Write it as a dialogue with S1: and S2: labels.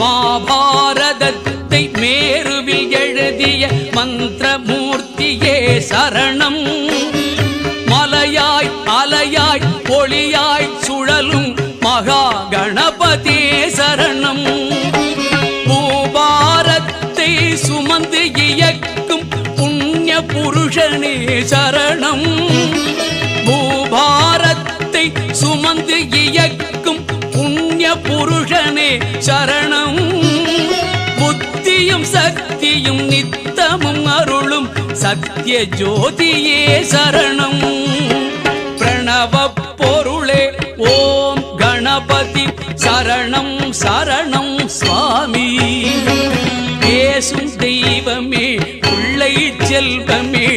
S1: மாபாரதத்தை மேருவில் எழுதிய மந்திரமூர்த்தியே சரணம். மலையாய் அலையாய் ஒளியாய் சுழலும் மகா கணபதி சரணம். பூபாரத்தை சுமந்து இயக்கும் புண்ணிய புருஷனே சரணம். பூபாரத்தை சுமந்து இயக்கும் புண்ணிய புருஷனே சரணம். புத்தியும் சக்தியும் நித்தமும் அருளும் சத்திய ஜோதியே சரணம். பிரணவ பொருளே ஓம் கணபதி சரணம் சரணம் சுவாமி. பேசும் தெய்வமே பிள்ளை செல்வமே